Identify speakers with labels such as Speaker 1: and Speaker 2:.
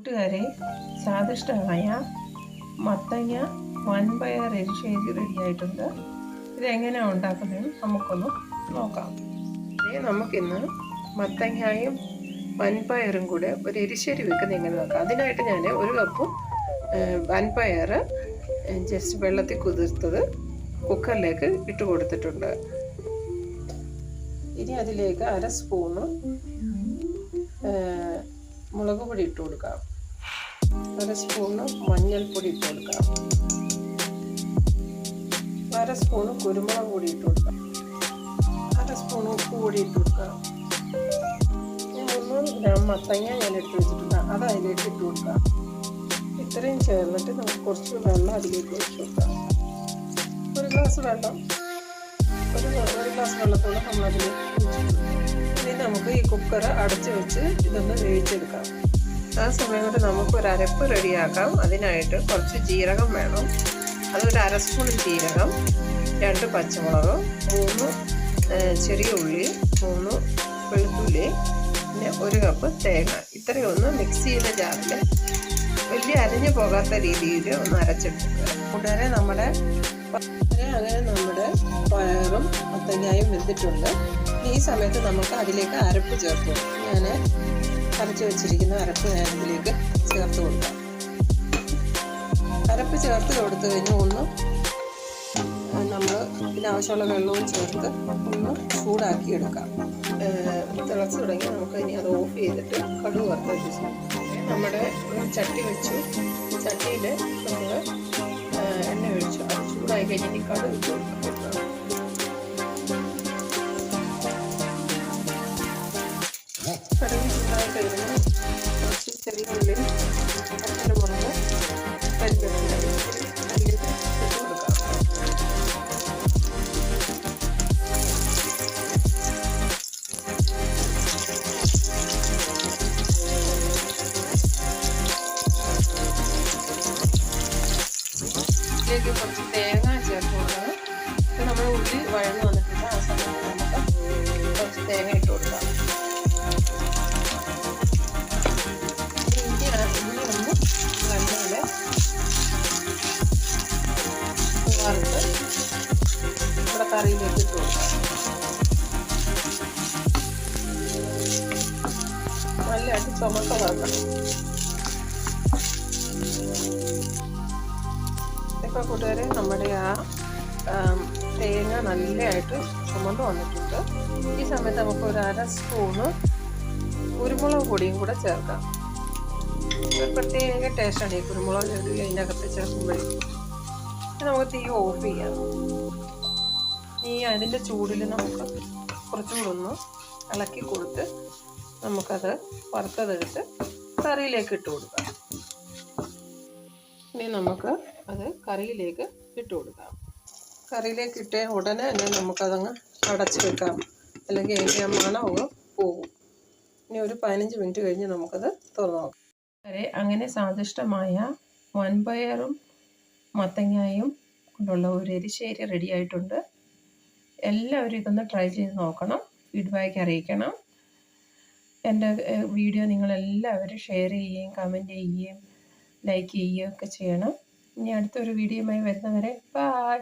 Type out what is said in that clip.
Speaker 1: കൂട്ടുകാരെ, സ്വാദിഷ്ടമായ മത്തങ്ങ വൻപയർ എരിശ്ശേരി റെഡിയായിട്ടുണ്ട്. ഇതെങ്ങനെയാണ് ഉണ്ടാക്കുന്നതെന്ന് നമുക്കൊന്ന് നോക്കാം. നമുക്കിന്ന് മത്തങ്ങയും വൻപയറും കൂടെ ഒരു എരിശ്ശേരി വെക്കുന്നത് എങ്ങനെ നോക്കാം. അതിനായിട്ട് ഞാൻ 1 കപ്പ് വൻപയർ ജസ്റ്റ് വെള്ളത്തിൽ കുതിർത്തത് കുക്കറിലേക്ക് ഇട്ട് കൊടുത്തിട്ടുണ്ട്. ഇനി അതിലേക്ക് 1/2 സ്പൂണ് മുളക് പൊടി ഇട്ട് കൊടുക്കാം. 1/2 സ്പൂണ് മഞ്ഞൾപ്പൊടി ഇട്ട് കൊടുക്കാം. 1/2 സ്പൂണ് കുരുമുളക് പൊടി ഇട്ട് കൊടുക്കാം. 1/2 സ്പൂണ് ഉപ്പ് പൊടി ഇട്ട് കൊടുക്കാം. 300 ഗ്രാം മത്തങ്ങ ഞാൻ എടുത്ത് വെച്ചിട്ടുണ്ട്, അത് അതിലേക്ക് ഇട്ട് കൊടുക്കാം. ഇത്രയും ചേർന്നിട്ട് നമുക്ക് കുറച്ച് വെള്ളം അതിലേക്ക് ഒഴിച്ച് കൊടുക്കാം. 1 ഗ്ലാസ് വെള്ളം, ഒരു ഗ്ലാസ് വെള്ളത്തോളം നമ്മളതിലേക്ക് ഒഴിച്ചിട്ടുണ്ട്. ഇനി നമുക്ക് ഈ കുക്കർ അടച്ച് വെച്ച് ഇതൊന്ന് വേവിച്ചെടുക്കാം. ആ സമയം കൊണ്ട് നമുക്കൊരു അരപ്പ് റെഡിയാക്കാം. അതിനായിട്ട് കുറച്ച് ജീരകം വേണം. അതൊരു 1/2 സ്പൂൺ ജീരകം, 2 പച്ചമുളക്, 3 ചെറിയ ഉള്ളി, 3 വെളുത്തുള്ളി, പിന്നെ 1 കപ്പ് തേങ്ങ. ഇത്രയൊന്ന് മിക്സിയുടെ ജാറിൽ വലിയ അരഞ്ഞു പോകാത്ത രീതിയിൽ ഒന്ന് അരച്ചെടുക്കുക. കൂട്ടുകാരെ, അങ്ങനെ നമ്മുടെ പയറും മത്തങ്ങയും വെന്തിട്ടുണ്ട്. ഈ സമയത്ത് നമുക്ക് അതിലേക്ക് അരപ്പ് ചേർത്ത് കൊടുക്കാം. ഞാൻ അരച്ച് വെച്ചിരിക്കുന്ന അരപ്പ് ഞാൻ ഇതിലേക്ക് ചേർത്ത് കൊടുക്കാം. അരപ്പ് ചേർത്ത് കൊടുത്തു കഴിഞ്ഞ് ഒന്ന് നമ്മൾ ഇതിനാവശ്യമുള്ള വെള്ളവും ചേർത്ത് ഒന്ന് ചൂടാക്കി എടുക്കാം. തിളച്ച് തുടങ്ങി നമുക്ക് ഇനി അത് ഓഫ് ചെയ്തിട്ട് കടുക് വറുത്ത് നമ്മുടെ ചട്ടി വെച്ചു. ചട്ടിയിൽ നമ്മൾ എണ്ണ ഒഴിച്ചു. അത് ചൂടായി കഴിഞ്ഞിട്ട് കടുക് ഇട്ട് കൊടുക്കാം. കടുക് ചൂടായി കഴിയുമ്പോൾ കുറച്ച് ചെറിയ ഉള്ളി, പച്ചമുളക്, കരിവേപ്പില അതിലേക്ക് ഇട്ട് കൊടുക്കാം. ഇതിലേക്ക് കുറച്ച് തേങ്ങ ചേർത്ത് കൊടുക്കണം. ഇപ്പം നമ്മുടെ ഉള്ളി വഴന്ന് വന്നിട്ടുണ്ട്. ആ സമയത്ത് നമുക്ക് കുറച്ച് തേങ്ങ ഇട്ട് കൊടുക്കാം. ഇനി ഒന്ന് എണ്ണയിൽ വറുത്ത് നമ്മുടെ കറിയിലേക്ക് ഇട്ട് കൊടുക്കാം. നല്ലതായിട്ട് ചുമക്ക വറക്കണം. ഇപ്പോൾ കൂട്ടുകാരെ, നമ്മുടെ തേങ്ങ നല്ലതായിട്ട് ചുമന്ന് വന്നിട്ടുണ്ട്. ഈ സമയത്ത് നമുക്ക് ഒരു 1/2 സ്പൂണ് കുരുമുളക് പൊടിയും കൂടെ ചേർക്കാം. ഒരു പ്രത്യേക ടേസ്റ്റാണ് ഈ കുരുമുളക് അതിനകത്ത് ചേർക്കുമ്പോഴേക്കും. നമുക്ക് തീ ഓഫ് ചെയ്യാം. ഈ അതിൻ്റെ ചൂടിൽ നമുക്ക് കുറച്ചും കൂടെ ഒന്ന് ഇളക്കി കൊടുത്ത് നമുക്കത് വറുത്തതെടുത്ത് കറിയിലേക്ക് ഇട്ട് കൊടുക്കാം. ഇനി നമുക്ക് അത് കറിയിലേക്ക് ഇട്ട് കൊടുക്കാം. കറിയിലേക്ക് ഇട്ട ഉടനെ തന്നെ നമുക്കതങ്ങ് അടച്ച് വെക്കാം, അല്ലെങ്കിൽ അതിൻ്റെ മണമൊക്കെ പോകും. ഇനി ഒരു 15 മിനിറ്റ് കഴിഞ്ഞ് നമുക്കത് തുറന്ന് നോക്കാം. അങ്ങനെ സ്വാദിഷ്ടമായ വൻപയറും മത്തങ്ങയും കൊണ്ടുള്ള ഒരു എരിശ്ശേരി റെഡി ആയിട്ടുണ്ട്. എല്ലാവരും ഇതൊന്ന് ട്രൈ ചെയ്ത് നോക്കണം, ഫീഡ്ബാക്ക് അറിയിക്കണം. എൻ്റെ വീഡിയോ നിങ്ങളെല്ലാവരും ഷെയർ ചെയ്യുകയും കമൻറ്റ് ചെയ്യുകയും ലൈക്ക് ചെയ്യുകയും ഒക്കെ ചെയ്യണം. ഇനി അടുത്തൊരു വീഡിയോയുമായി വരുന്നവരെ ബൈ.